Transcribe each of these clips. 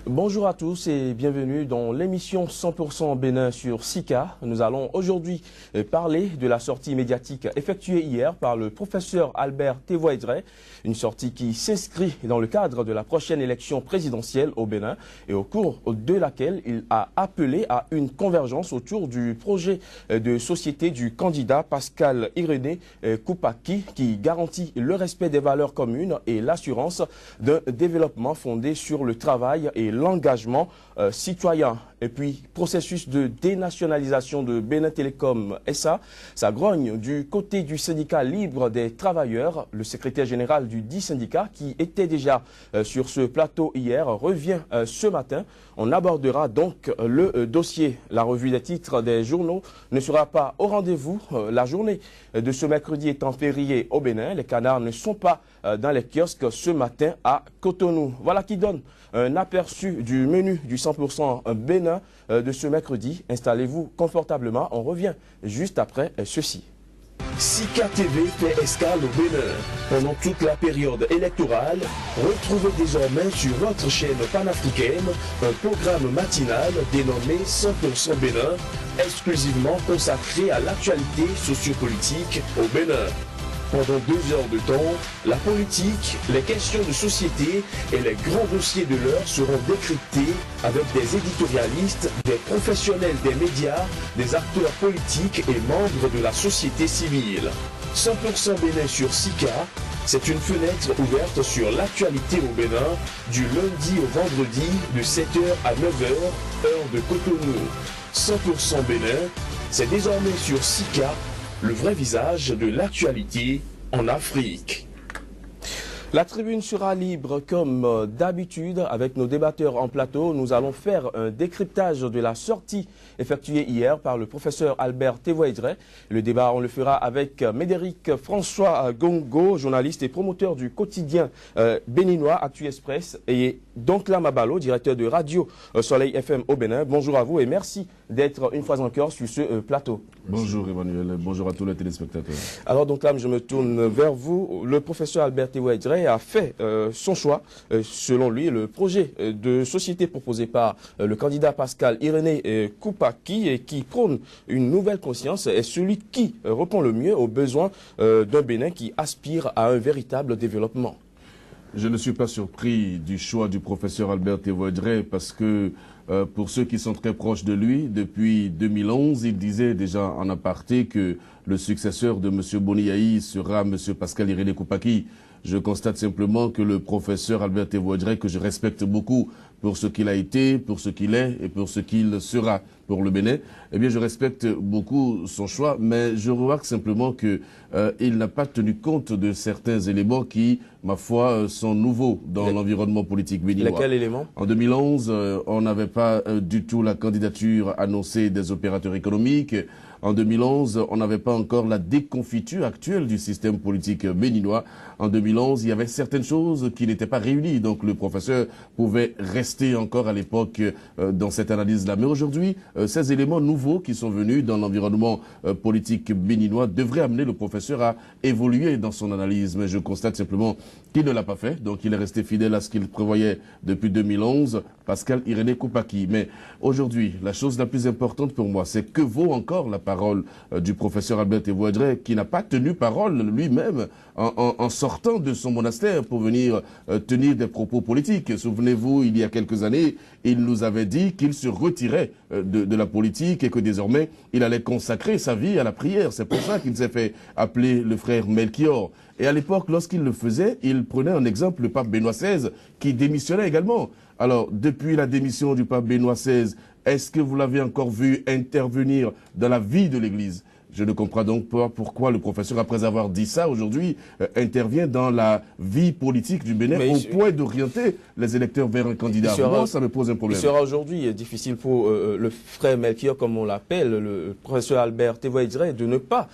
Bonjour à tous et bienvenue dans l'émission 100% Bénin sur SICA. Nous allons aujourd'hui parler de la sortie médiatique effectuée hier par le professeur Albert Tevoidre, une sortie qui s'inscrit dans le cadre de la prochaine élection présidentielle au Bénin et au cours de laquelle il a appelé à une convergence autour du projet de société du candidat Pascal Irénée Koupaki qui garantit le respect des valeurs communes et l'assurance d'un développement fondé sur le travail et l'engagement citoyen. Et puis, processus de dénationalisation de Bénin Télécom SA, ça grogne du côté du syndicat libre des travailleurs. Le secrétaire général du dit syndicat, qui était déjà sur ce plateau hier, revient ce matin. On abordera donc le dossier. La revue des titres des journaux ne sera pas au rendez-vous. La journée de ce mercredi étant férié au Bénin, les canards ne sont pas dans les kiosques ce matin à Cotonou. Voilà qui donne un aperçu du menu du 100% Bénin de ce mercredi. Installez-vous confortablement. On revient juste après ceci. SICA TV fait escale au Bénin. Pendant toute la période électorale, retrouvez désormais sur votre chaîne panafricaine un programme matinal dénommé 100% Bénin, exclusivement consacré à l'actualité sociopolitique au Bénin. Pendant 2 heures de temps, la politique, les questions de société et les grands dossiers de l'heure seront décryptés avec des éditorialistes, des professionnels des médias, des acteurs politiques et membres de la société civile. 100% Bénin sur SICA, c'est une fenêtre ouverte sur l'actualité au Bénin du lundi au vendredi de 7h à 9h, heure de Cotonou. 100% Bénin, c'est désormais sur SICA, le vrai visage de l'actualité en Afrique. La tribune sera libre comme d'habitude avec nos débatteurs en plateau. Nous allons faire un décryptage de la sortie effectuée hier par le professeur Albert Tevoidre. Le débat, on le fera avec Médéric François Gongo, journaliste et promoteur du quotidien béninois Actu Express, et Doncla Mabalo, directeur de Radio Soleil FM au Bénin. Bonjour à vous et merci d'être une fois encore sur ce plateau. Bonjour Emmanuel, bonjour à tous les téléspectateurs. Alors donc là, je me tourne vers vous. Le professeur Albert Tevoidre a fait son choix, selon lui, le projet de société proposé par le candidat Pascal Irénée Koupaki et qui prône une nouvelle conscience est celui qui répond le mieux aux besoins d'un Bénin qui aspire à un véritable développement. Je ne suis pas surpris du choix du professeur Albert Tevoidre parce que pour ceux qui sont très proches de lui, depuis 2011, il disait déjà en aparté que le successeur de M. Boniaï sera M. Pascal Irénée Koupaki. Je constate simplement que le professeur Albert Tevoidre, que je respecte beaucoup pour ce qu'il a été, pour ce qu'il est et pour ce qu'il sera pour le Bénin, eh bien je respecte beaucoup son choix, mais je remarque simplement que il n'a pas tenu compte de certains éléments qui, ma foi, sont nouveaux dans l'environnement politique béninois. Lesquels éléments? En 2011, on n'avait pas du tout la candidature annoncée des opérateurs économiques. En 2011, on n'avait pas encore la déconfiture actuelle du système politique béninois. En 2011, il y avait certaines choses qui n'étaient pas réunies. Donc le professeur pouvait rester encore à l'époque dans cette analyse-là. Mais aujourd'hui, ces éléments nouveaux qui sont venus dans l'environnement politique béninois devraient amener le professeur à évoluer dans son analyse. Mais je constate simplement qu'il ne l'a pas fait. Donc il est resté fidèle à ce qu'il prévoyait depuis 2011, Pascal Irénée Koupaki. Mais aujourd'hui, la chose la plus importante pour moi, c'est que vaut encore la parole du professeur Albert Tevoidre, qui n'a pas tenu parole lui-même en sortant de son monastère pour venir tenir des propos politiques. Souvenez-vous, il y a quelques années, il nous avait dit qu'il se retirait de la politique et que désormais, il allait consacrer sa vie à la prière. C'est pour ça qu'il s'est fait appeler le frère Melchior. Et à l'époque, lorsqu'il le faisait, il prenait en exemple le pape Benoît XVI, qui démissionnait également. Alors, depuis la démission du pape Benoît XVI, est-ce que vous l'avez encore vu intervenir dans la vie de l'Église? Je ne comprends donc pas pourquoi le professeur, après avoir dit ça aujourd'hui, intervient dans la vie politique du Bénin au point d'orienter les électeurs vers un candidat. Moi, ça me pose un problème. Il sera aujourd'hui difficile pour le frère Melchior, comme on l'appelle, le professeur Albert Tevoidre, de ne pas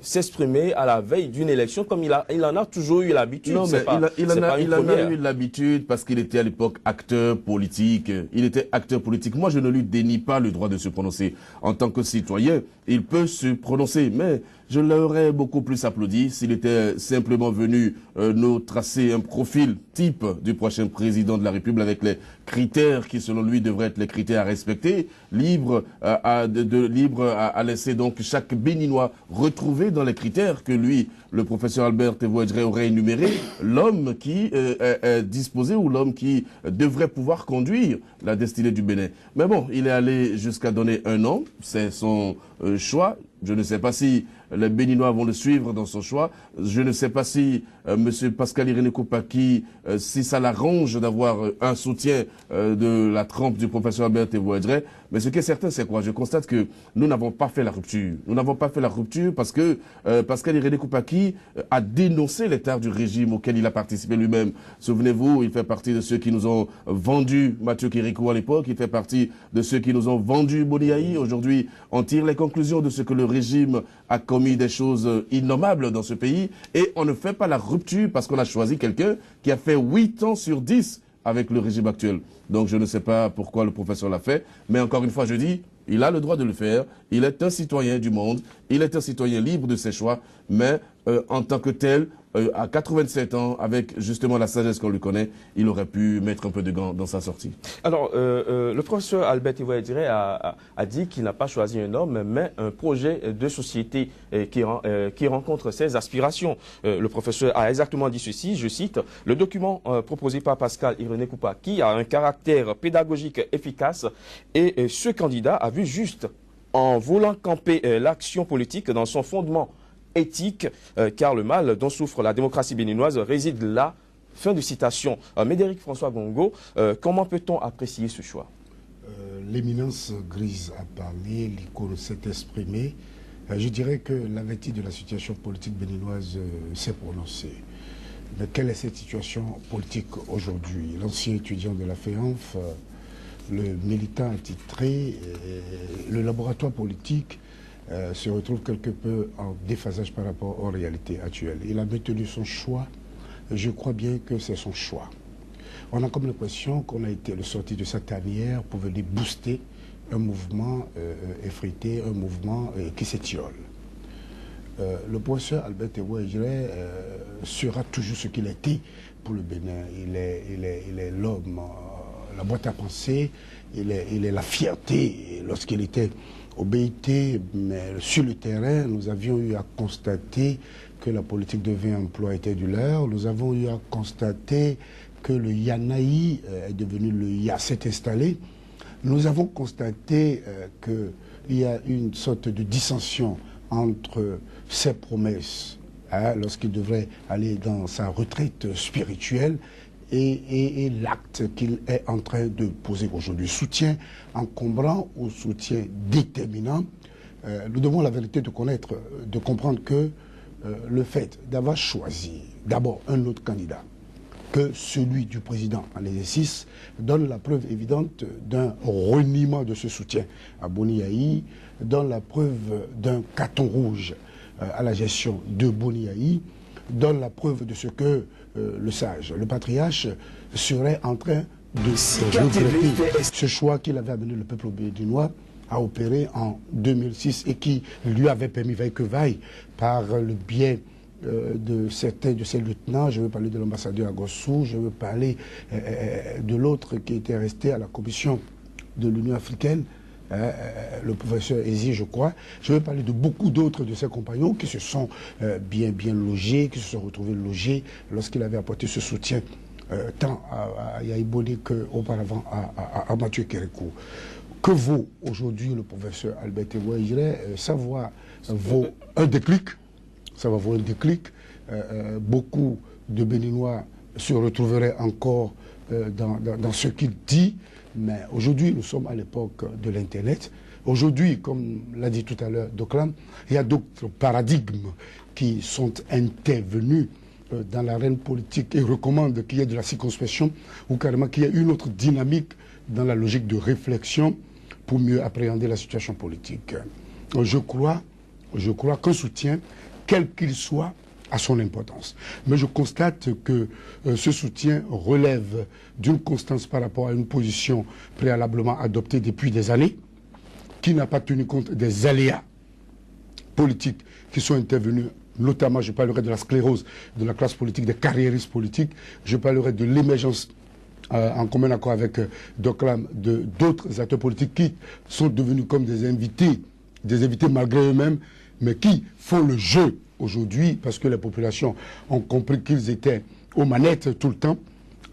s'exprimer à la veille d'une élection comme il en a toujours eu l'habitude. Non, mais il en a eu l'habitude parce qu'il était à l'époque acteur politique. Il était acteur politique. Moi, je ne lui dénie pas le droit de se prononcer. En tant que citoyen, il peut se prononcer. Mais je l'aurais beaucoup plus applaudi s'il était simplement venu nous tracer un profil type du prochain président de la République avec les critères qui, selon lui, devraient être les critères à respecter, libre à laisser donc chaque Béninois retrouver dans les critères que lui, le professeur Albert Tevoadjere, aurait énuméré l'homme qui est disposé ou l'homme qui devrait pouvoir conduire la destinée du Bénin. Mais bon, il est allé jusqu'à donner un nom, c'est son choix. Je ne sais pas si les Béninois vont le suivre dans son choix. Je ne sais pas si M. Pascal Irénée Koupaki, si ça l'arrange d'avoir un soutien de la trempe du professeur Albert Tevoadjere. Mais ce qui est certain, c'est quoi? Je constate que nous n'avons pas fait la rupture. Nous n'avons pas fait la rupture parce que Pascal Irénée Koupaki a dénoncé l'état du régime auquel il a participé lui-même. Souvenez-vous, il fait partie de ceux qui nous ont vendu Mathieu Kérékou à l'époque. Il fait partie de ceux qui nous ont vendu Boniaï. Aujourd'hui, on tire les conclusions de ce que le régime a commis des choses innommables dans ce pays. Et on ne fait pas la rupture parce qu'on a choisi quelqu'un qui a fait 8 ans sur 10 avec le régime actuel. Donc je ne sais pas pourquoi le professeur l'a fait, mais encore une fois je dis, il a le droit de le faire, il est un citoyen du monde, il est un citoyen libre de ses choix, mais en tant que tel, à 87 ans, avec justement la sagesse qu'on lui connaît, il aurait pu mettre un peu de gants dans sa sortie. Alors, le professeur Albert Tevoadjere a dit qu'il n'a pas choisi un homme, mais un projet de société qui rencontre ses aspirations. Le professeur a exactement dit ceci, je cite, « Le document proposé par Pascal Irénée Koupaki a un caractère pédagogique efficace et ce candidat a vu juste en voulant camper l'action politique dans son fondement éthique, car le mal dont souffre la démocratie béninoise réside là. » Fin de citation. Médéric François Gongo, comment peut-on apprécier ce choix? L'éminence grise a parlé, l'icône s'est exprimée. Je dirais que la vertu de la situation politique béninoise s'est prononcée. Mais quelle est cette situation politique aujourd'hui? L'ancien étudiant de la FEANF, le militant attitré, le laboratoire politique se retrouve quelque peu en déphasage par rapport aux réalités actuelles. Il a maintenu son choix. Je crois bien que c'est son choix. On a comme l'impression qu'on a été le sorti de sa tanière pour venir booster un mouvement effrité, un mouvement qui s'étiole. Le professeur Albert Tevoadjere sera toujours ce qu'il a été pour le Bénin. Il est l'homme, la boîte à penser, il est la fierté. Lorsqu'il était au BIT, mais sur le terrain, nous avions eu à constater que la politique de emploi était du leurre. Nous avons eu à constater que le Yanaï est devenu le Ya s'est installé. Nous avons constaté qu'il y a une sorte de dissension entre ses promesses, lorsqu'il devrait aller dans sa retraite spirituelle, et l'acte qu'il est en train de poser aujourd'hui. Soutien encombrant ou soutien déterminant. Nous devons la vérité de connaître, de comprendre que le fait d'avoir choisi d'abord un autre candidat que celui du président en exercice donne la preuve évidente d'un reniement de ce soutien à Boniaï, donne la preuve d'un carton rouge à la gestion de Boniaï, donne la preuve de ce que le sage, le patriarche, serait en train de regretter ce choix qu'il avait amené le peuple béninois à opérer en 2006 et qui lui avait permis, vaille que vaille, par le biais de certains de ses lieutenants, je veux parler de l'ambassadeur Agossou, je veux parler de l'autre qui était resté à la commission de l'Union africaine, le professeur Ezi, je crois. Je veux parler de beaucoup d'autres de ses compagnons qui se sont bien logés, qui se sont retrouvés logés lorsqu'il avait apporté ce soutien tant à Yaïboni qu'auparavant à Mathieu Kérékou. Que vaut aujourd'hui le professeur Albert Tevoadjere? Ça vaut un déclic. Ça va vaut un déclic. Beaucoup de Béninois se retrouveraient encore dans ce qu'il dit. Mais aujourd'hui, nous sommes à l'époque de l'Internet. Aujourd'hui, comme l'a dit tout à l'heure Doclam, il y a d'autres paradigmes qui sont intervenus dans l'arène politique et recommandent qu'il y ait de la circonspection ou carrément qu'il y ait une autre dynamique dans la logique de réflexion pour mieux appréhender la situation politique. Je crois qu'un soutien, quel qu'il soit, a son importance. Mais je constate que ce soutien relève d'une constance par rapport à une position préalablement adoptée depuis des années, qui n'a pas tenu compte des aléas politiques qui sont intervenus. Notamment, je parlerai de la sclérose de la classe politique, des carriéristes politiques. Je parlerai de l'émergence en commun accord avec Doclam d'autres acteurs politiques qui sont devenus comme des invités malgré eux-mêmes, mais qui font le jeu aujourd'hui parce que les populations ont compris qu'ils étaient aux manettes tout le temps.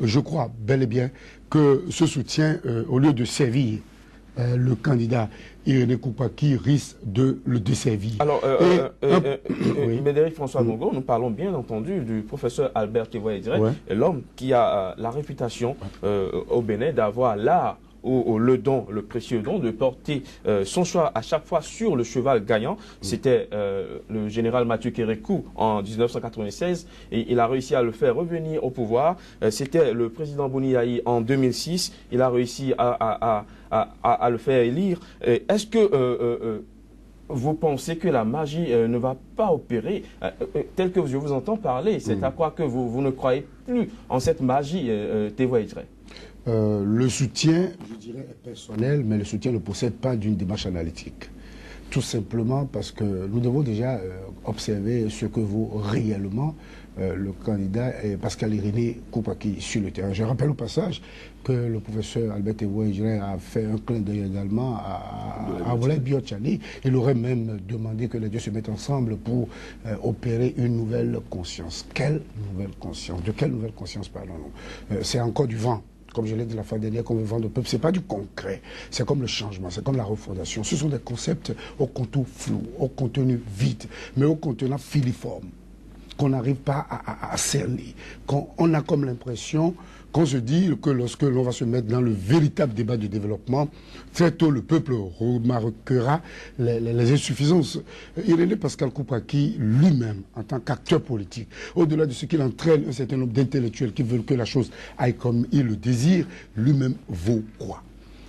Je crois bel et bien que ce soutien, au lieu de servir le candidat Irénée Koupaki, risque de le desservir. Alors, Médéric François Mongo, nous parlons bien entendu du professeur Albert Tevoye-Dre, l'homme qui a la réputation au Bénin d'avoir l'art ou le don, le précieux don, de porter son choix à chaque fois sur le cheval gagnant. C'était le général Mathieu Kérékou en 1996 et il a réussi à le faire revenir au pouvoir. C'était le président Bouniaï en 2006. Il a réussi à le faire élire. Est-ce que vous pensez que la magie ne va pas opérer tel que je vous entends parler? C'est à quoi que vous ne croyez plus en cette magie, Tevoye-Dre? Le soutien, je dirais, est personnel, mais le soutien ne possède pas d'une démarche analytique. Tout simplement parce que nous devons déjà observer ce que vaut réellement le candidat Pascal Irénée Koupaki sur le terrain. Je rappelle au passage que le professeur Albert Tevoye-Dre a fait un clin d'œil également à Wole Biotchani. Il aurait même demandé que les deux se mettent ensemble pour opérer une nouvelle conscience. Quelle nouvelle conscience? De quelle nouvelle conscience parlons-nous? C'est encore du vent. Comme je l'ai dit la fois dernière, comme le vent de peuple, ce n'est pas du concret. C'est comme le changement, c'est comme la refondation. Ce sont des concepts au contour flou, au contenu vide, mais au contenant filiforme, qu'on n'arrive pas à cerner. On a comme l'impression qu'on se dit que lorsque l'on va se mettre dans le véritable débat de développement, très tôt le peuple remarquera les insuffisances. Irénée Pascal Koupaki lui-même, en tant qu'acteur politique, au-delà de ce qu'il entraîne un certain nombre d'intellectuels qui veulent que la chose aille comme il le désire, lui-même vaut quoi?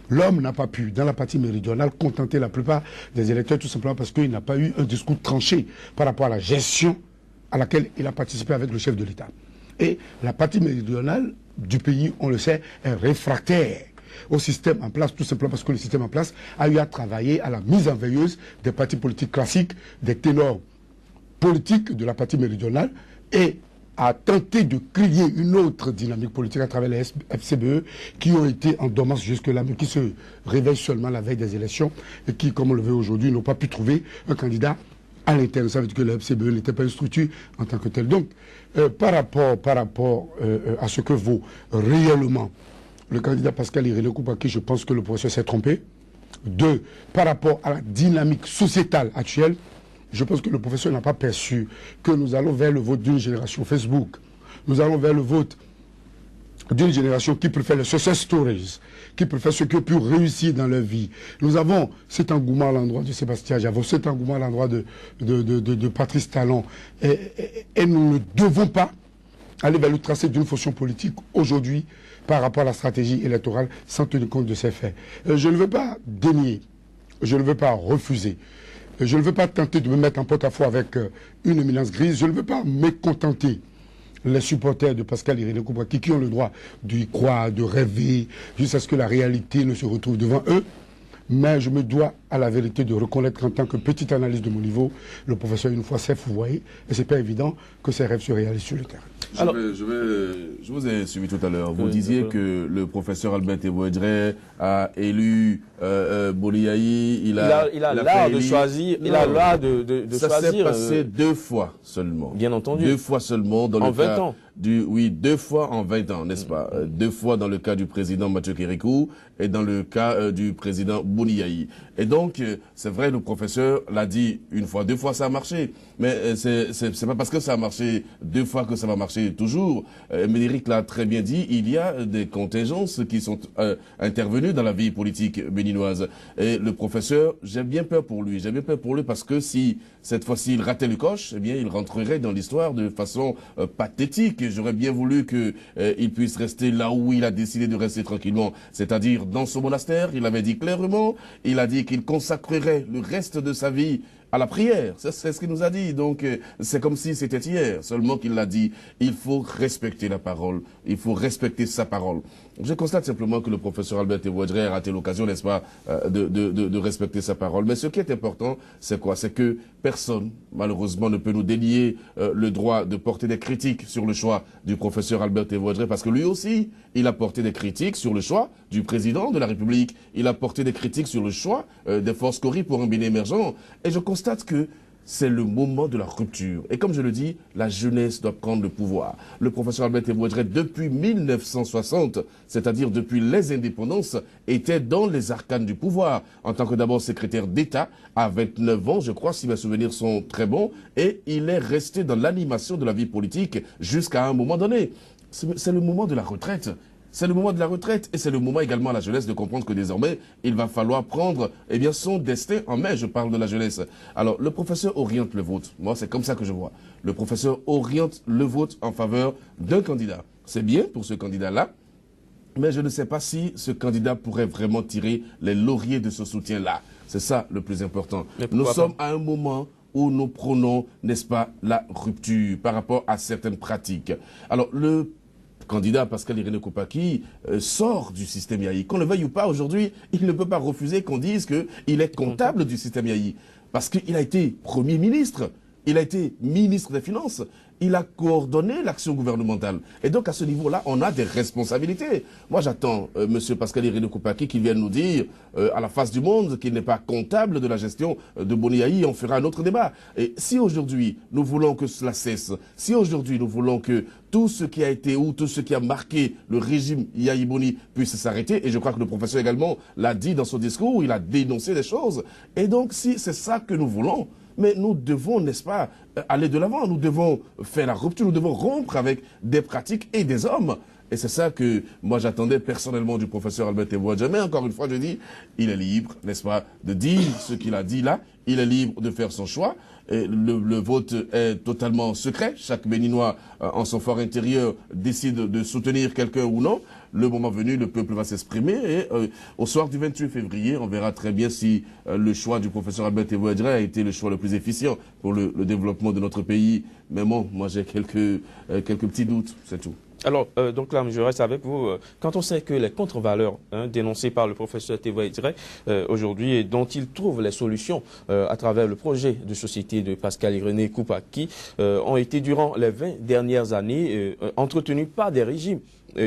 L'homme n'a pas pu, dans la partie méridionale, contenter la plupart des électeurs tout simplement parce qu'il n'a pas eu un discours tranché par rapport à la gestion à laquelle il a participé avec le chef de l'État. Et la partie méridionale du pays, on le sait, est réfractaire au système en place, tout simplement parce que le système en place a eu à travailler à la mise en veilleuse des partis politiques classiques, des ténors politiques de la partie méridionale, et a tenté de créer une autre dynamique politique à travers les FCBE qui ont été en dormance jusque-là, mais qui se réveillent seulement la veille des élections et qui, comme on le veut aujourd'hui, n'ont pas pu trouver un candidat à l'interne. Ça veut dire que le FCBE n'était pas une structure en tant que telle. Donc, par rapport à ce que vaut réellement le candidat Pascal Irénée Koupaki, je pense que le professeur s'est trompé. 2, par rapport à la dynamique sociétale actuelle, je pense que le professeur n'a pas perçu que nous allons vers le vote d'une génération Facebook. Nous allons vers le vote d'une génération qui préfère les success stories, qui préfère ceux qui ont pu réussir dans leur vie. Nous avons cet engouement à l'endroit de Sébastien Javot, cet engouement à l'endroit de Patrice Talon. Et nous ne devons pas aller vers le tracé d'une fonction politique aujourd'hui par rapport à la stratégie électorale sans tenir compte de ces faits. Je ne veux pas dénier, je ne veux pas refuser. Je ne veux pas tenter de me mettre en porte-à-faux avec une éminence grise. Je ne veux pas mécontenter les supporters de Pascal Irénée Koupaki qui ont le droit d'y croire, de rêver, jusqu'à ce que la réalité ne se retrouve devant eux. Mais je me dois à la vérité de reconnaître qu'en tant que petite analyse de mon niveau, le professeur une fois s'est fourvoyé et c'est pas évident que ses rêves se réalisent sur le terrain. Je vous ai suivi tout à l'heure. Vous disiez que le professeur Albert Tevoye-Dre a élu Bouniaï. Il a l'art de choisir. Il a l'art de choisir. Ça s'est passé 2 fois seulement. Bien entendu. 2 fois seulement dans le cas 20 ans. Oui, 2 fois en 20 ans, n'est-ce pas? 2 fois dans le cas du président Mathieu Kérékou et dans le cas du président Bouniaï. Et donc, c'est vrai, le professeur l'a dit 1 fois, 2 fois, ça a marché. Mais c'est pas parce que ça a marché 2 fois que ça va marcher toujours. Médéric l'a très bien dit, il y a des contingences qui sont intervenues dans la vie politique béninoise. Et le professeur, j'ai bien peur pour lui. J'ai bien peur pour lui parce que si cette fois-ci il ratait le coche, eh bien, il rentrerait dans l'histoire de façon pathétique. J'aurais bien voulu qu'il puisse rester là où il a décidé de rester tranquillement, c'est-à-dire dans son monastère. Il avait dit clairement, il a dit qu'il consacrerait le reste de sa vie à la prière. C'est ce qu'il nous a dit. Donc, c'est comme si c'était hier. Seulement qu'il l'a dit. Il faut respecter la parole. Il faut respecter sa parole. Je constate simplement que le professeur Albert Thévoadré a raté l'occasion, n'est-ce pas, de respecter sa parole. Mais ce qui est important, c'est quoi? C'est que personne, malheureusement, ne peut nous dénier le droit de porter des critiques sur le choix du professeur Albert Thévoadré, parce que lui aussi, il a porté des critiques sur le choix du président de la République. Il a porté des critiques sur le choix des forces Cori pour un Bénin émergent. Et je constate que c'est le moment de la rupture. Et comme je le dis, la jeunesse doit prendre le pouvoir. Le professeur Albert Thévoadré, depuis 1960, c'est-à-dire depuis les indépendances, était dans les arcanes du pouvoir. En tant que d'abord secrétaire d'État, à 29 ans, je crois, si mes souvenirs sont très bons, et il est resté dans l'animation de la vie politique jusqu'à un moment donné. C'est le moment de la retraite. C'est le moment de la retraite et c'est le moment également à la jeunesse de comprendre que désormais, il va falloir prendre son destin en main. Je parle de la jeunesse. Alors, le professeur oriente le vote. Moi, c'est comme ça que je vois. Le professeur oriente le vote en faveur d'un candidat. C'est bien pour ce candidat-là, mais je ne sais pas si ce candidat pourrait vraiment tirer les lauriers de ce soutien-là. C'est ça le plus important. Nous sommes à un moment où nous prônons, n'est-ce pas, la rupture par rapport à certaines pratiques. Alors, le candidat Pascal Irénée Koupaki sort du système Yahi. Qu'on le veuille ou pas, aujourd'hui, il ne peut pas refuser qu'on dise qu'il est comptable du système Yahi. Parce qu'il a été Premier ministre, il a été ministre des Finances, il a coordonné l'action gouvernementale. Et donc, à ce niveau-là, on a des responsabilités. Moi, j'attends M. Pascal Irénée Koupaki qui vienne nous dire, à la face du monde, qu'il n'est pas comptable de la gestion de Boni Yahi. On fera un autre débat. Et si aujourd'hui, nous voulons que cela cesse, si aujourd'hui, nous voulons que tout ce qui a été ou tout ce qui a marqué le régime Yahi Boni puisse s'arrêter, et je crois que le professeur également l'a dit dans son discours, il a dénoncé des choses. Et donc, si c'est ça que nous voulons, mais nous devons, n'est-ce pas, aller de l'avant. Nous devons faire la rupture, nous devons rompre avec des pratiques et des hommes. Et c'est ça que moi j'attendais personnellement du professeur Albert Thévoadré. Mais encore une fois, je dis, il est libre, n'est-ce pas, de dire ce qu'il a dit là. Il est libre de faire son choix. Et le vote est totalement secret. Chaque Béninois, en son fort intérieur, décide de soutenir quelqu'un ou non. Le moment venu, le peuple va s'exprimer. Et au soir du 28 février, on verra très bien si le choix du professeur Albert Thévoadré a été le choix le plus efficient pour le développement de notre pays. Mais bon, moi j'ai quelques petits doutes, c'est tout. Alors, donc là, je reste avec vous. Quand on sait que les contre-valeurs dénoncées par le professeur Thévoadré aujourd'hui et dont il trouve les solutions à travers le projet de société de Pascal Irénée Koupaki ont été durant les 20 dernières années entretenues par des régimes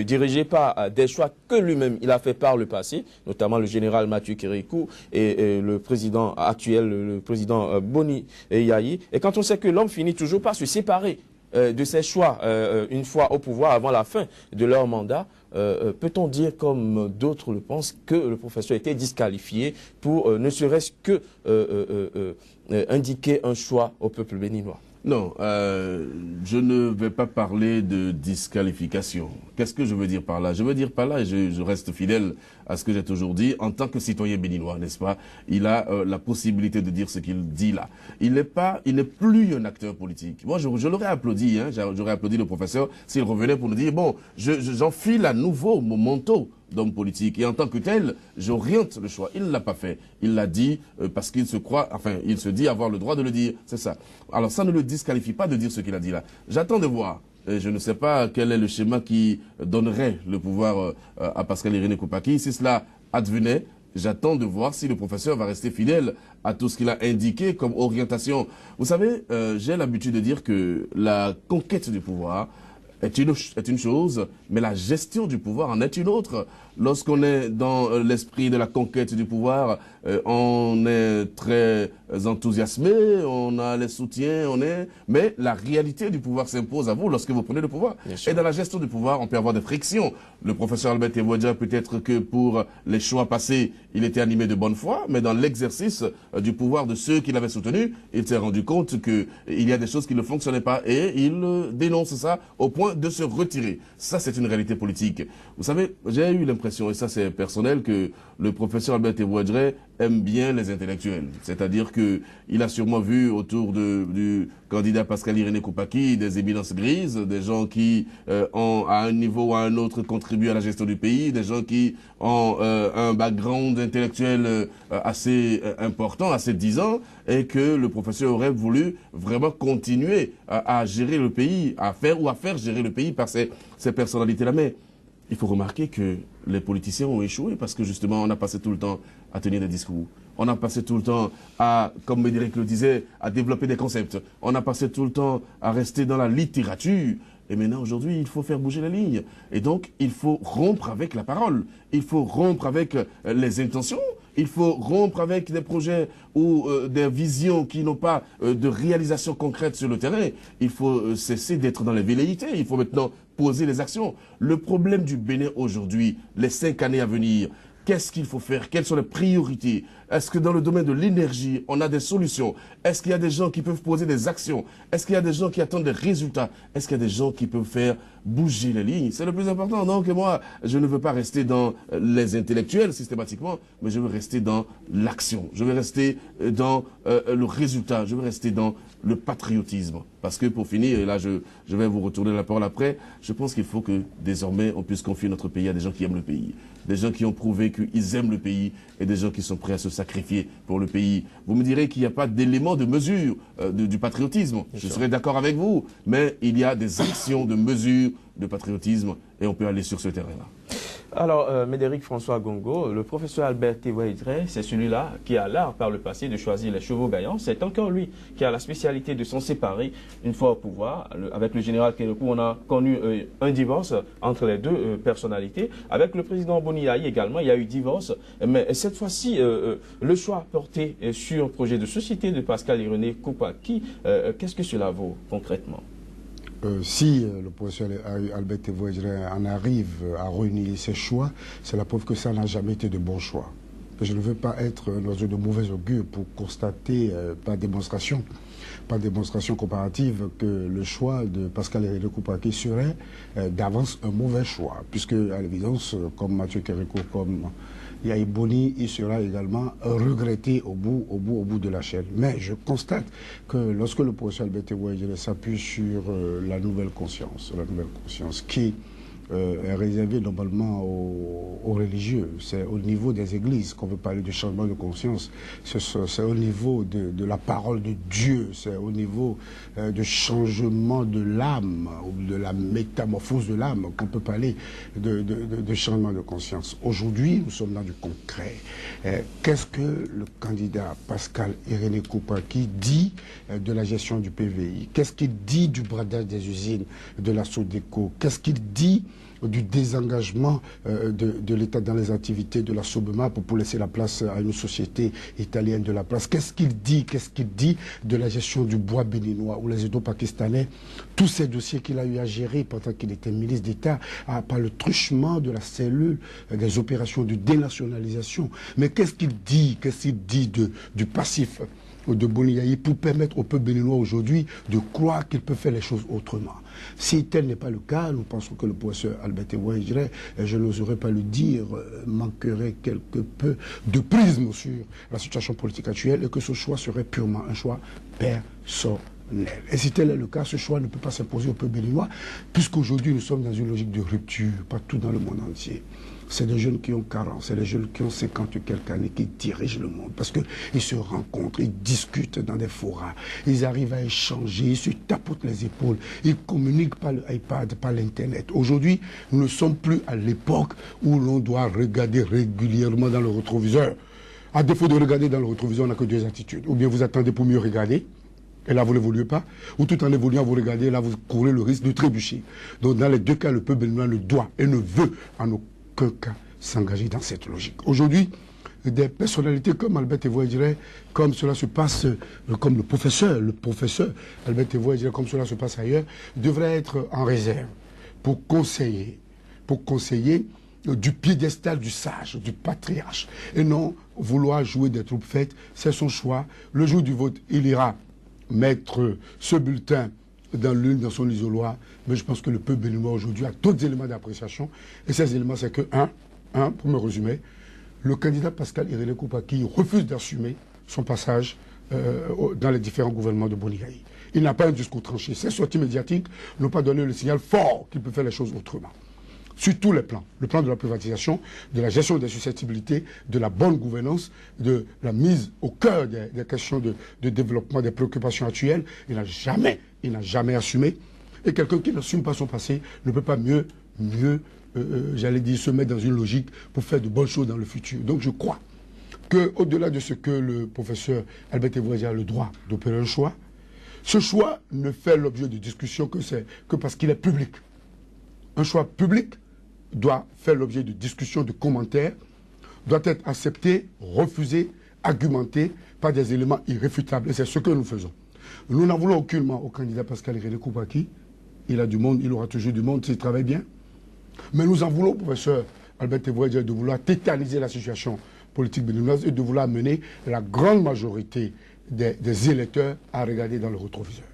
dirigés par des choix que lui-même il a fait par le passé, notamment le général Mathieu Kérékou et le président actuel, le président Boni Yahi. Et quand on sait que l'homme finit toujours par se séparer de ces choix une fois au pouvoir avant la fin de leur mandat, peut-on dire, comme d'autres le pensent, que le professeur était disqualifié pour ne serait-ce que indiquer un choix au peuple béninois? Non, je ne vais pas parler de disqualification. Qu'est-ce que je veux dire par là? Je veux dire par là, et je reste fidèle à ce que j'ai toujours dit, en tant que citoyen béninois, n'est-ce pas? Il a la possibilité de dire ce qu'il dit là. Il n'est plus un acteur politique. Moi, je l'aurais applaudi, hein, j'aurais applaudi le professeur s'il revenait pour nous dire, bon, j'enfile à nouveau mon manteau d'homme politique. Et en tant que tel, j'oriente le choix. Il ne l'a pas fait. Il l'a dit parce qu'il se croit, enfin, il se dit avoir le droit de le dire. C'est ça. Alors ça ne le disqualifie pas de dire ce qu'il a dit là. J'attends de voir. Et je ne sais pas quel est le schéma qui donnerait le pouvoir à Pascal Irénée Koupaki. Si cela advenait, j'attends de voir si le professeur va rester fidèle à tout ce qu'il a indiqué comme orientation. Vous savez, j'ai l'habitude de dire que la conquête du pouvoir est une chose, mais la gestion du pouvoir en est une autre. Lorsqu'on est dans l'esprit de la conquête du pouvoir, on est très enthousiasmé, on a les soutiens, mais la réalité du pouvoir s'impose à vous lorsque vous prenez le pouvoir. Et dans la gestion du pouvoir, on peut avoir des frictions. Le professeur Albert Thévoadré, peut-être que pour les choix passés, il était animé de bonne foi, mais dans l'exercice du pouvoir de ceux qui l'avaient soutenu, il s'est rendu compte qu'il y a des choses qui ne fonctionnaient pas et il dénonce ça au point de se retirer. Ça, c'est une réalité politique. Vous savez, j'ai eu l'impression, et ça c'est personnel, que le professeur Albert Thévoadré aime bien les intellectuels. C'est-à-dire qu'il a sûrement vu autour du candidat Pascal Irénée Koupaki des éminences grises, des gens qui ont à un niveau ou à un autre contribué à la gestion du pays, des gens qui ont un background intellectuel assez important, assez disant, et que le professeur aurait voulu vraiment continuer à gérer le pays, à faire gérer le pays par ces personnalités-là. Mais il faut remarquer que les politiciens ont échoué parce que justement on a passé tout le temps à tenir des discours. On a passé tout le temps à, comme Médéric le disait, à développer des concepts. On a passé tout le temps à rester dans la littérature. Et maintenant, aujourd'hui, il faut faire bouger les lignes. Et donc, il faut rompre avec la parole. Il faut rompre avec les intentions. Il faut rompre avec des projets ou des visions qui n'ont pas de réalisation concrète sur le terrain. Il faut cesser d'être dans les velléités. Il faut maintenant poser les actions. Le problème du Bénin aujourd'hui, les 5 années à venir, qu'est-ce qu'il faut faire? Quelles sont les priorités? Est-ce que dans le domaine de l'énergie, on a des solutions? Est-ce qu'il y a des gens qui peuvent poser des actions? Est-ce qu'il y a des gens qui attendent des résultats? Est-ce qu'il y a des gens qui peuvent faire bouger les lignes? C'est le plus important. Donc moi, je ne veux pas rester dans les intellectuels systématiquement, mais je veux rester dans l'action. Je veux rester dans le résultat. Je veux rester dans le patriotisme. Parce que pour finir, et là je vais vous retourner la parole après, je pense qu'il faut que désormais on puisse confier notre pays à des gens qui aiment le pays. Des gens qui ont prouvé qu'ils aiment le pays et des gens qui sont prêts à se sacrifier pour le pays. Vous me direz qu'il n'y a pas d'élément de mesure du patriotisme. Je serai d'accord avec vous, mais il y a des actions de mesure de patriotisme et on peut aller sur ce terrain-là. Alors, Médéric François Gongo, le professeur Albert Tevoa-Idré, c'est celui-là qui a l'art par le passé de choisir les chevaux gagnants. C'est encore lui qui a la spécialité de s'en séparer une fois au pouvoir. Avec le général Kérékou, on a connu un divorce entre les deux personnalités. Avec le président Boniaï également, il y a eu divorce. Mais cette fois-ci, le choix porté sur le projet de société de Pascal Irénée Koupaki, qu'est-ce que cela vaut concrètement? Si le professeur Albert Tevoa-Idré en arrive à réunir ses choix, c'est la preuve que ça n'a jamais été de bons choix. Je ne veux pas être un oiseau de mauvais augure pour constater par démonstration comparative que le choix de Pascal Irénée Koupaki serait d'avance un mauvais choix, puisque à l'évidence, comme Mathieu Kérékou, comme Yahi Boni, il sera également regretté au bout de la chaîne. Mais je constate que lorsque le professeur Albert Tevoa-Idré s'appuie sur la nouvelle conscience qui est réservée normalement aux religieux, c'est au niveau des églises qu'on veut parler de changement de conscience, c'est au niveau de la parole de Dieu, c'est au niveau de changement de l'âme, ou de la métamorphose de l'âme qu'on peut parler de changement de conscience. Aujourd'hui, nous sommes dans du concret. Qu'est-ce que le candidat Pascal Irénée Koupaki dit de la gestion du PVI? Qu'est-ce qu'il dit du bradage des usines de la Sodeco? Qu'est-ce qu'il dit du désengagement de l'État dans les activités de la Sobema pour laisser la place à une société italienne de la place? Qu'est-ce qu'il dit de la gestion du bois béninois ou les Indo-Pakistanais? Tous ces dossiers qu'il a eu à gérer pendant qu'il était ministre d'État par le truchement de la cellule des opérations de dénationalisation. Mais qu'est-ce qu'il dit du passif de Boniaï pour permettre au peuple béninois aujourd'hui de croire qu'il peut faire les choses autrement? Si tel n'est pas le cas, nous pensons que le professeur Albert Tevoa-Idré, je n'oserais pas le dire, manquerait quelque peu de prisme sur la situation politique actuelle et que ce choix serait purement un choix personnel. Et si tel est le cas, ce choix ne peut pas s'imposer au peuple béninois, puisqu'aujourd'hui nous sommes dans une logique de rupture, partout dans le monde entier. C'est des jeunes qui ont 40, c'est des jeunes qui ont 50 quelques années qui dirigent le monde. Parce qu'ils se rencontrent, ils discutent dans des forats, ils arrivent à échanger, ils se tapotent les épaules, ils communiquent par le iPad, par l'Internet. Aujourd'hui, nous ne sommes plus à l'époque où l'on doit regarder régulièrement dans le rétroviseur. À défaut de regarder dans le rétroviseur, on n'a que deux attitudes. Ou bien vous attendez pour mieux regarder, et là vous n'évoluez pas, ou tout en évoluant vous regardez, là vous courez le risque de trébucher. Donc dans les deux cas, le peuple béninois ne doit et ne veut en aucun cas s'engager dans cette logique. Aujourd'hui, des personnalités comme Albert Tevoa-Idré, comme cela se passe, comme le professeur Albert Tevoa-Idré, comme cela se passe ailleurs, devraient être en réserve pour conseiller du piédestal du sage, du patriarche, et non vouloir jouer des troupes faites. C'est son choix. Le jour du vote, il ira mettre ce bulletin dans son isoloir, mais je pense que le peuple béninois aujourd'hui a d'autres éléments d'appréciation, et ces éléments, c'est que, pour me résumer, le candidat Pascal Irénée Koupaki refuse d'assumer son passage dans les différents gouvernements de Bonigaï. Il n'a pas un discours tranché. Ces sorties médiatiques n'ont pas donné le signal fort qu'il peut faire les choses autrement. Sur tous les plans, le plan de la privatisation, de la gestion des susceptibilités, de la bonne gouvernance, de la mise au cœur des questions de développement, des préoccupations actuelles, il n'a jamais assumé. Et quelqu'un qui n'assume pas son passé ne peut pas j'allais dire, se mettre dans une logique pour faire de bonnes choses dans le futur. Donc je crois qu'au-delà de ce que le professeur Albert Tévoidière a le droit d'opérer un choix, ce choix ne fait l'objet de discussion que parce qu'il est public. Un choix public doit faire l'objet de discussions, de commentaires, doit être accepté, refusé, argumenté par des éléments irréfutables. Et c'est ce que nous faisons. Nous n'en voulons aucunement au candidat Pascal Irénée Koupaki. Il a du monde, il aura toujours du monde s'il travaille bien. Mais nous en voulons au professeur Albert Tévoidière de vouloir tétaniser la situation politique béninoise et de vouloir mener la grande majorité des électeurs à regarder dans le rétroviseur.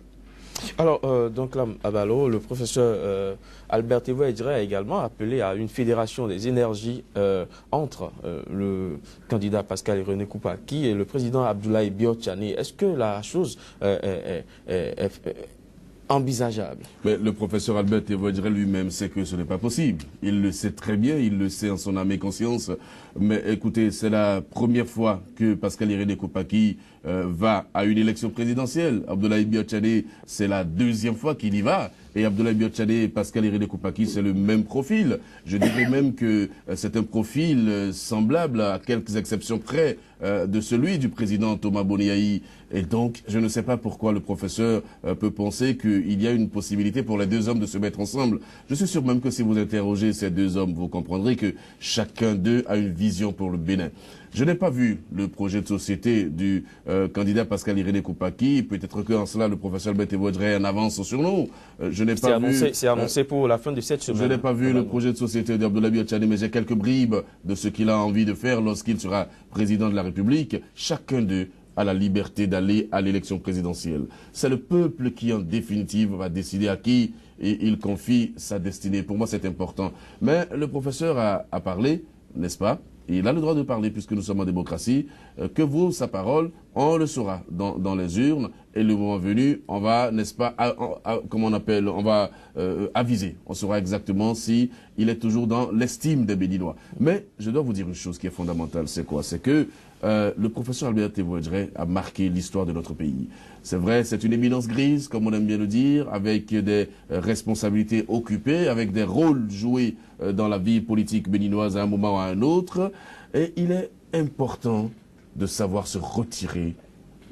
Alors, donc là, à Balo, le professeur Albert Tévoidière a également appelé à une fédération des énergies entre le candidat Pascal Irénée Koupaki et le président Abdoulaye Biotchane. Est-ce que la chose est envisageable? Mais le professeur Albert Tévoidière lui-même sait que ce n'est pas possible. Il le sait très bien, il le sait en son âme et conscience. Mais écoutez, c'est la première fois que Pascal Irénée Koupaki va à une élection présidentielle. Abdoulaye Biotchane, c'est la deuxième fois qu'il y va. Et Abdoulaye Biotchane et Pascal Irénée Koupaki, c'est le même profil. Je dirais même que c'est un profil semblable, à quelques exceptions près, de celui du président Thomas Boniaï. Et donc, je ne sais pas pourquoi le professeur peut penser qu'il y a une possibilité pour les deux hommes de se mettre ensemble. Je suis sûr même que si vous interrogez ces deux hommes, vous comprendrez que chacun d'eux a une vision pour le Bénin. Je n'ai pas vu le projet de société du candidat Pascal Irénée Koupaki. Peut-être qu'en cela, le professeur Albert Tévoidière en avance sur nous. Je n'ai pas vu. C'est annoncé pour la fin de cette semaine. Je n'ai pas vu le projet de société d'Abdoulaye Biotchane, mais j'ai quelques bribes de ce qu'il a envie de faire lorsqu'il sera président de la République. Chacun d'eux a la liberté d'aller à l'élection présidentielle. C'est le peuple qui, en définitive, va décider à qui il confie sa destinée. Pour moi, c'est important. Mais le professeur a parlé, n'est-ce pas? Il a le droit de parler puisque nous sommes en démocratie. Que vaut sa parole? On le saura dans les urnes. Et le moment venu, on va, n'est-ce pas, comment on appelle, on va aviser. On saura exactement si il est toujours dans l'estime des Béninois. Mais je dois vous dire une chose qui est fondamentale. C'est quoi? C'est que le professeur Albert Tévoidière a marqué l'histoire de notre pays. C'est vrai, c'est une éminence grise, comme on aime bien le dire, avec des responsabilités occupées, avec des rôles joués dans la vie politique béninoise à un moment ou à un autre. Et il est important de savoir se retirer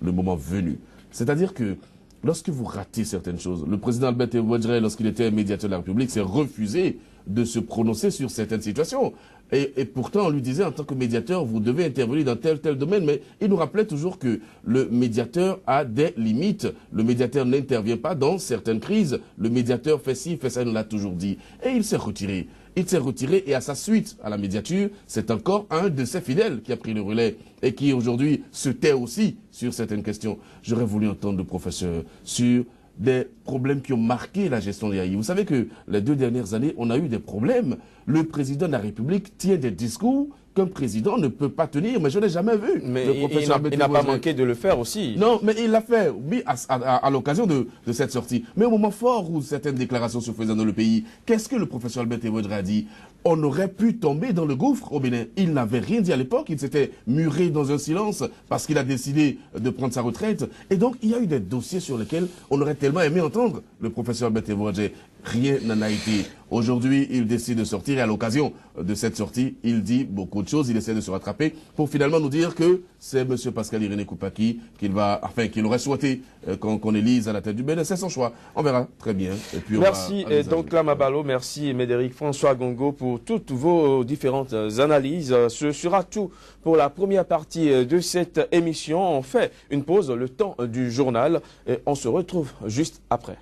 le moment venu. C'est-à-dire que lorsque vous ratez certaines choses, le président Albert Tévoidière, lorsqu'il était médiateur de la République, s'est refusé de se prononcer sur certaines situations. Et pourtant, on lui disait, en tant que médiateur, vous devez intervenir dans tel domaine. Mais il nous rappelait toujours que le médiateur a des limites. Le médiateur n'intervient pas dans certaines crises. Le médiateur fait ci, fait ça, il nous l'a toujours dit. Et il s'est retiré. Il s'est retiré et à sa suite à la médiature, c'est encore un de ses fidèles qui a pris le relais et qui aujourd'hui se tait aussi sur certaines questions. J'aurais voulu entendre le professeur sur des problèmes qui ont marqué la gestion des AI. Vous savez que les 2 dernières années, on a eu des problèmes. Le président de la République tient des discours qu'un président ne peut pas tenir, mais je n'ai jamais vu. Mais il n'a pas manqué de le faire aussi. Non, mais il l'a fait, oui, à l'occasion de cette sortie. Mais au moment fort où certaines déclarations se faisaient dans le pays, qu'est-ce que le professeur Albert Tévoidière a dit? On aurait pu tomber dans le gouffre au Bénin. Il n'avait rien dit à l'époque, il s'était muré dans un silence parce qu'il a décidé de prendre sa retraite. Et donc, il y a eu des dossiers sur lesquels on aurait tellement aimé entendre le professeur Albert Tévoidière. Rien n'en a été. Aujourd'hui, il décide de sortir et à l'occasion de cette sortie, il dit beaucoup de choses. Il essaie de se rattraper pour finalement nous dire que c'est M. Pascal Irénée Koupaki qu'il aurait souhaité qu'on élise à la tête du Bénin. C'est son choix. On verra très bien. Et puis merci. Donc là, Mabalo, merci Médéric François Gongo pour toutes vos différentes analyses. Ce sera tout pour la première partie de cette émission. On fait une pause, le temps du journal, et on se retrouve juste après.